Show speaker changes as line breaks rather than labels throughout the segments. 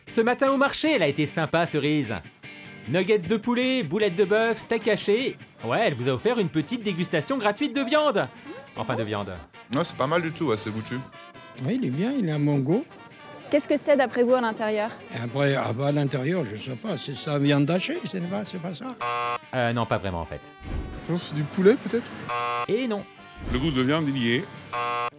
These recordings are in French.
Ce matin au marché, elle a été sympa, Cerise. Nuggets de poulet, boulettes de bœuf, steak haché. Ouais, elle vous a offert une petite dégustation gratuite de viande. Enfin, de viande.
Non, c'est pas mal du tout, ouais, c'est goûtu.
Oui, il est bien, il a un bon goût.
Qu'est-ce que c'est d'après vous à l'intérieur?
Et après, à l'intérieur, je sais pas, c'est ça, viande hachée, c'est pas ça?
Non, pas vraiment en fait.
Non, c'est du poulet peut-être?
Et non.
Le goût de viande, il y est.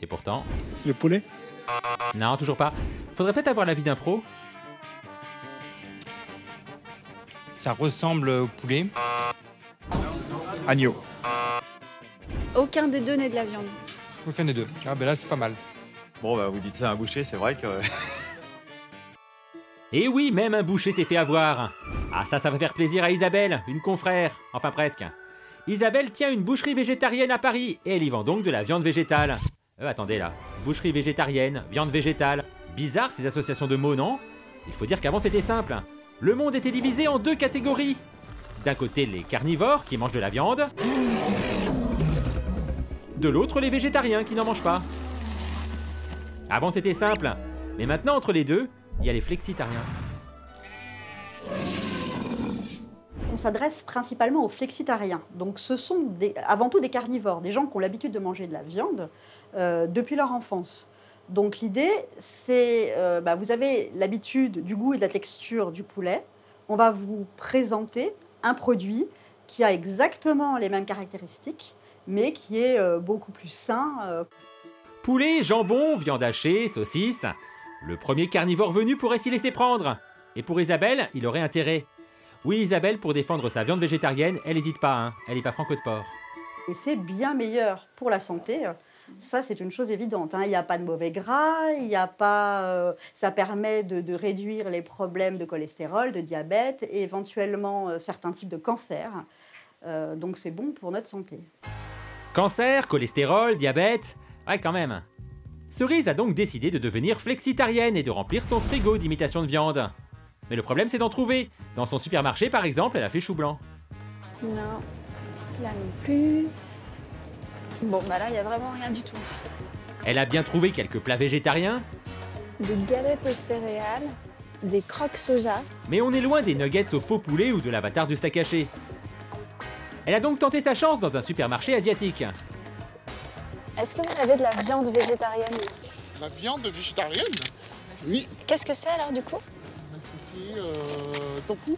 Et pourtant...
Le poulet?
Non, toujours pas. Faudrait peut-être avoir l'avis d'un pro.
Ça ressemble au poulet.
Agneau.
Aucun des deux n'est de la viande.
Aucun des deux. Ah ben là, c'est pas mal.
Bon, bah, vous dites ça à un boucher, c'est vrai que...
Et oui, même un boucher s'est fait avoir. Ah ça va faire plaisir à Isabelle, une confrère. Enfin presque. Isabelle tient une boucherie végétarienne à Paris et elle y vend donc de la viande végétale. Attendez là, boucherie végétarienne, viande végétale. Bizarre ces associations de mots, non? Il faut dire qu'avant c'était simple. Le monde était divisé en deux catégories. D'un côté les carnivores qui mangent de la viande. De l'autre les végétariens qui n'en mangent pas. Avant c'était simple, mais maintenant entre les deux, il y a les flexitariens.
On s'adresse principalement aux flexitariens. Donc ce sont avant tout des carnivores, des gens qui ont l'habitude de manger de la viande depuis leur enfance. Donc l'idée, c'est, vous avez l'habitude du goût et de la texture du poulet. On va vous présenter un produit qui a exactement les mêmes caractéristiques, mais qui est beaucoup plus sain.
Poulet, jambon, viande hachée, saucisse. Le premier carnivore venu pourrait s'y laisser prendre. Et pour Isabelle, il aurait intérêt. Oui, Isabelle, pour défendre sa viande végétarienne, elle n'hésite pas, hein. Elle y va franco de porc.
Et c'est bien meilleur pour la santé. Ça, c'est une chose évidente, hein. Il n'y a pas de mauvais gras, il y a pas, ça permet de réduire les problèmes de cholestérol, de diabète et éventuellement certains types de cancers. Donc c'est bon pour notre santé.
Cancer, cholestérol, diabète, ouais quand même. Cerise a donc décidé de devenir flexitarienne et de remplir son frigo d'imitations de viande. Mais le problème c'est d'en trouver. Dans son supermarché par exemple, elle a fait chou blanc.
Non, là non plus. Bon, bah là, il n'y a vraiment rien du tout.
Elle a bien trouvé quelques plats végétariens.
Des galettes aux céréales, des croques soja.
Mais on est loin des nuggets au faux poulet ou de l'avatar du steak haché. Elle a donc tenté sa chance dans un supermarché asiatique.
Est-ce que vous avez de la viande végétarienne?
La viande végétarienne? Oui.
Qu'est-ce que c'est alors du coup?
C'était tofu.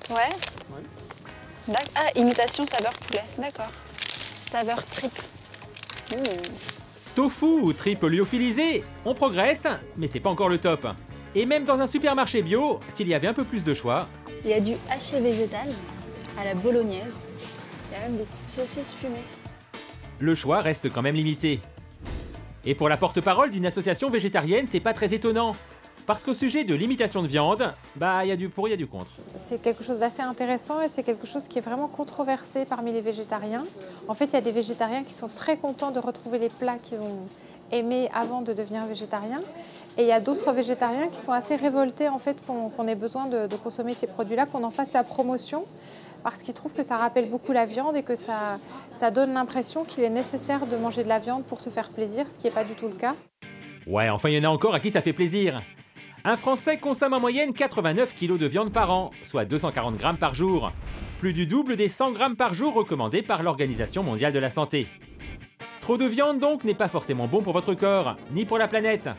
Ouais. Ah, imitation saveur poulet, d'accord. Saveur tripe.
Tofu ou tripe lyophilisée, on progresse, mais c'est pas encore le top. Et même dans un supermarché bio, s'il y avait un peu plus de choix...
Il y a du haché végétal à la bolognaise. Il y a même des petites saucisses fumées.
Le choix reste quand même limité. Et pour la porte-parole d'une association végétarienne, c'est pas très étonnant. Parce qu'au sujet de l'imitation de viande, il y a du pour, il y a du contre.
C'est quelque chose d'assez intéressant et c'est quelque chose qui est vraiment controversé parmi les végétariens. En fait, il y a des végétariens qui sont très contents de retrouver les plats qu'ils ont aimés avant de devenir végétariens. Et il y a d'autres végétariens qui sont assez révoltés en fait qu'on ait besoin de consommer ces produits-là, qu'on en fasse la promotion, parce qu'ils trouvent que ça rappelle beaucoup la viande et que ça donne l'impression qu'il est nécessaire de manger de la viande pour se faire plaisir, ce qui n'est pas du tout le cas.
Ouais, enfin il y en a encore à qui ça fait plaisir. Un Français consomme en moyenne 89 kg de viande par an, soit 240 grammes par jour. Plus du double des 100 grammes par jour recommandés par l'Organisation mondiale de la santé. Trop de viande donc n'est pas forcément bon pour votre corps, ni pour la planète.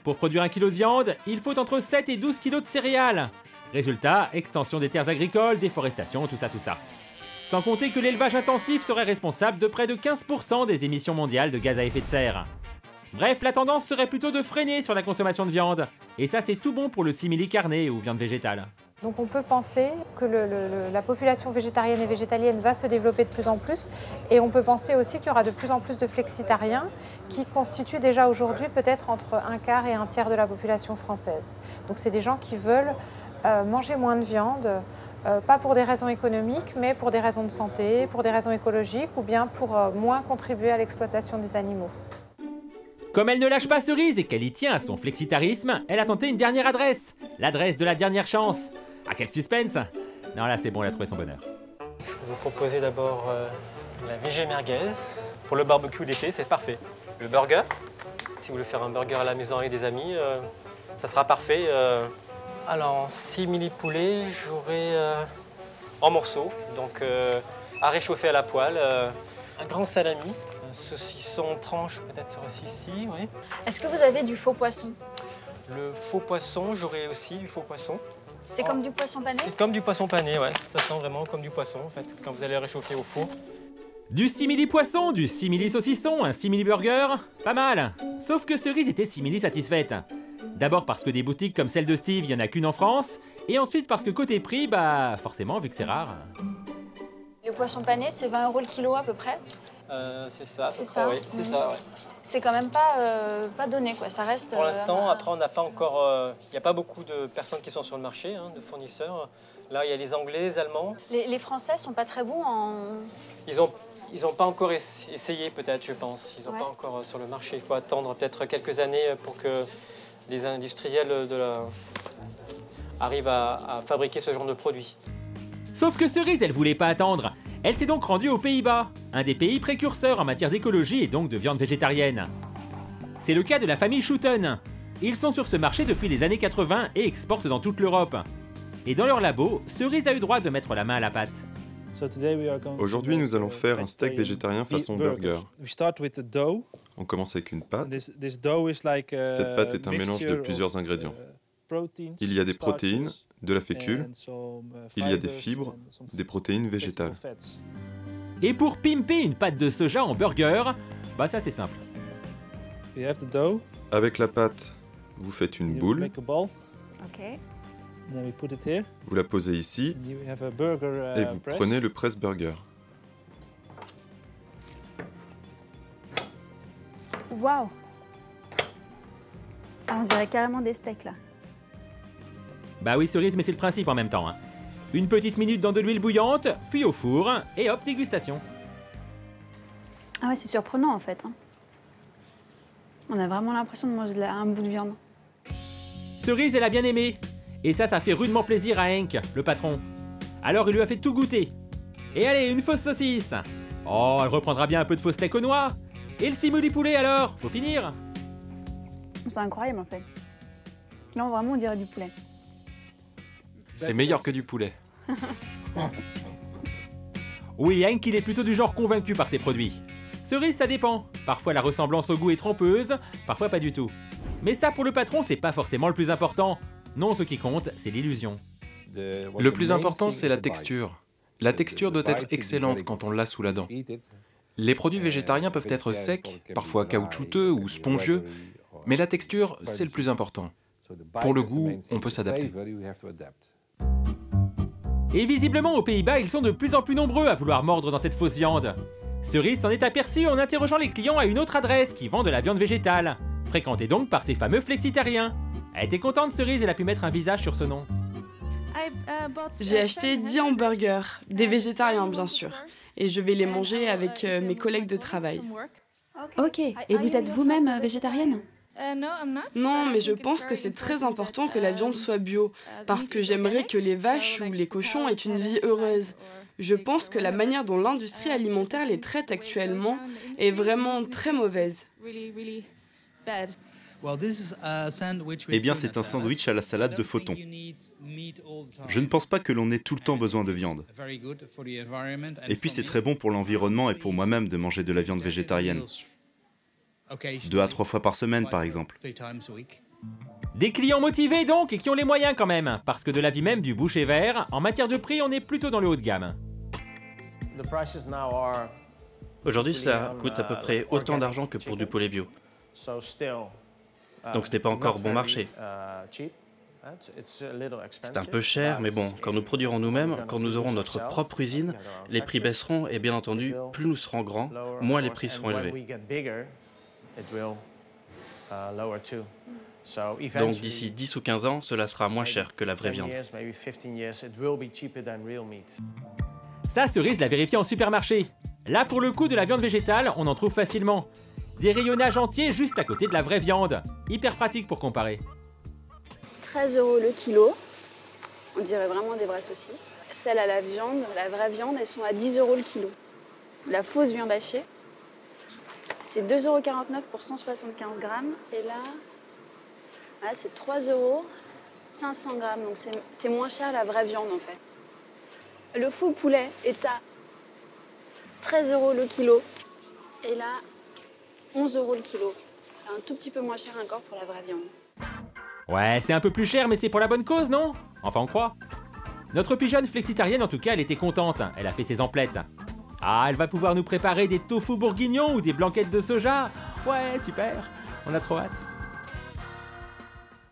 Pour produire 1 kg de viande, il faut entre 7 et 12 kg de céréales. Résultat, extension des terres agricoles, déforestation, tout ça. Sans compter que l'élevage intensif serait responsable de près de 15% des émissions mondiales de gaz à effet de serre. Bref, la tendance serait plutôt de freiner sur la consommation de viande. Et ça, c'est tout bon pour le simili carné ou viande végétale.
Donc on peut penser que la population végétarienne et végétalienne va se développer de plus en plus. Et on peut penser aussi qu'il y aura de plus en plus de flexitariens qui constituent déjà aujourd'hui peut-être entre un quart et un tiers de la population française. Donc c'est des gens qui veulent manger moins de viande, pas pour des raisons économiques, mais pour des raisons de santé, pour des raisons écologiques ou bien pour moins contribuer à l'exploitation des animaux.
Comme elle ne lâche pas Cerise et qu'elle y tient à son flexitarisme, elle a tenté une dernière adresse. L'adresse de la dernière chance. Ah, quel suspense! Non, là, c'est bon, elle a trouvé son bonheur.
Je vais vous proposer d'abord la végé merguez. Pour le barbecue d'été, c'est parfait. Le burger, si vous voulez faire un burger à la maison avec des amis, ça sera parfait. Alors, en simili poulet, j'aurais en morceaux, donc à réchauffer à la poêle, un grand salami, un saucisson tranche peut-être aussi ici, oui.
Est-ce que vous avez du faux poisson?
Le faux poisson, j'aurais aussi du faux poisson.
C'est comme du poisson pané?
C'est comme du poisson pané, ouais. Ça sent vraiment comme du poisson en fait, quand vous allez réchauffer au four.
Du simili poisson, du simili saucisson, un simili burger, pas mal. Sauf que Cerise était simili satisfaite. D'abord parce que des boutiques comme celle de Steve, il n'y en a qu'une en France, et ensuite parce que côté prix, bah forcément, vu que c'est rare.
Le poisson pané, c'est 20 € le kilo à peu près.
C'est ça,
c'est ça.
Oui, c'est ça, ouais.
C'est quand même pas donné, quoi. Ça reste.
Pour l'instant, après, on n'a pas encore. Il n'y a pas beaucoup de personnes qui sont sur le marché, hein, de fournisseurs. Là, il y a les Anglais, les Allemands.
Les Français sont pas très bons en.
Ils n'ont pas encore essayé, peut-être, je pense. Ils n'ont pas encore sur le marché. Il faut attendre peut-être quelques années pour que les industriels arrivent à fabriquer ce genre de produit.
Sauf que Cerise, elle voulait pas attendre. Elle s'est donc rendue aux Pays-Bas, un des pays précurseurs en matière d'écologie et donc de viande végétarienne. C'est le cas de la famille Schouten. Ils sont sur ce marché depuis les années 80 et exportent dans toute l'Europe. Et dans leur labo, Cerise a eu droit de mettre la main à la pâte.
Aujourd'hui, nous allons faire un steak végétarien façon burger. On commence avec une pâte. Cette pâte est un mélange de plusieurs ingrédients. Il y a des protéines, de la fécule, il y a des fibres, des protéines végétales.
Et pour pimper une pâte de soja en burger, bah ça c'est simple.
Avec la pâte, vous faites une boule.
Ok.
Vous la posez ici et vous prenez le press burger.
Waouh! Ah, on dirait carrément des steaks là.
Bah oui Cerise, mais c'est le principe en même temps. Hein. Une petite minute dans de l'huile bouillante, puis au four, et hop, dégustation.
Ah ouais, c'est surprenant en fait. Hein. On a vraiment l'impression de manger un bout de viande.
Cerise, elle a bien aimé. Et ça fait rudement plaisir à Hank, le patron. Alors il lui a fait tout goûter. Et allez, une fausse saucisse. Oh, elle reprendra bien un peu de faux steak aux noix. Et le simili poulet alors, faut finir.
C'est incroyable en fait. Là, vraiment, on dirait du poulet.
C'est meilleur que du poulet.
Oui, Hank, il est plutôt du genre convaincu par ses produits. Cerise, ça dépend. Parfois la ressemblance au goût est trompeuse, parfois pas du tout. Mais ça, pour le patron, c'est pas forcément le plus important. Non, ce qui compte, c'est l'illusion.
Le plus important, c'est la texture. La texture doit être excellente quand on l'a sous la dent. Les produits végétariens peuvent être secs, parfois caoutchouteux ou spongieux, mais la texture, c'est le plus important. Pour le goût, on peut s'adapter.
Et visiblement, aux Pays-Bas, ils sont de plus en plus nombreux à vouloir mordre dans cette fausse viande. Cerise s'en est aperçu en interrogeant les clients à une autre adresse qui vend de la viande végétale, fréquentée donc par ces fameux flexitariens. Elle était contente, Cerise, elle a pu mettre un visage sur ce nom.
J'ai acheté 10 hamburgers, des végétariens bien sûr, et je vais les manger avec mes collègues de travail.
Ok, et vous êtes vous-même végétarienne?
Non, mais je pense que c'est très important que la viande soit bio, parce que j'aimerais que les vaches ou les cochons aient une vie heureuse. Je pense que la manière dont l'industrie alimentaire les traite actuellement est vraiment très mauvaise.
Eh bien, c'est un sandwich à la salade de photon. Je ne pense pas que l'on ait tout le temps besoin de viande. Et puis, c'est très bon pour l'environnement et pour moi-même de manger de la viande végétarienne. 2 à 3 fois par semaine, par exemple.
Des clients motivés donc et qui ont les moyens quand même, parce que de l'avis même du boucher vert, en matière de prix, on est plutôt dans le haut de gamme.
Aujourd'hui, ça coûte à peu près autant d'argent que pour du poulet bio. Donc ce n'est pas encore bon marché. C'est un peu cher, mais bon, quand nous produirons nous-mêmes, quand nous aurons notre propre usine, les prix baisseront et bien entendu, plus nous serons grands, moins les prix seront élevés. Donc d'ici 10 ou 15 ans, cela sera moins cher que la vraie viande.
Ça, Cerise l'a vérifié en supermarché. Là, pour le coup, de la viande végétale, on en trouve facilement. Des rayonnages entiers juste à côté de la vraie viande. Hyper pratique pour comparer.
13 € le kilo. On dirait vraiment des vraies saucisses. Celles à la viande, la vraie viande, elles sont à 10 € le kilo. La fausse viande hachée, c'est 2,49 € pour 175 grammes. Et là, c'est 3 € 500 grammes, donc c'est moins cher la vraie viande en fait. Le faux poulet est à 13 € le kilo. Et là, 11 € le kilo. C'est un tout petit peu moins cher encore pour la vraie viande.
Ouais, c'est un peu plus cher, mais c'est pour la bonne cause, non? Enfin, on croit. Notre pigeonne flexitarienne, en tout cas, elle était contente. Elle a fait ses emplettes. Ah, elle va pouvoir nous préparer des tofu bourguignons ou des blanquettes de soja. Ouais, super. On a trop hâte.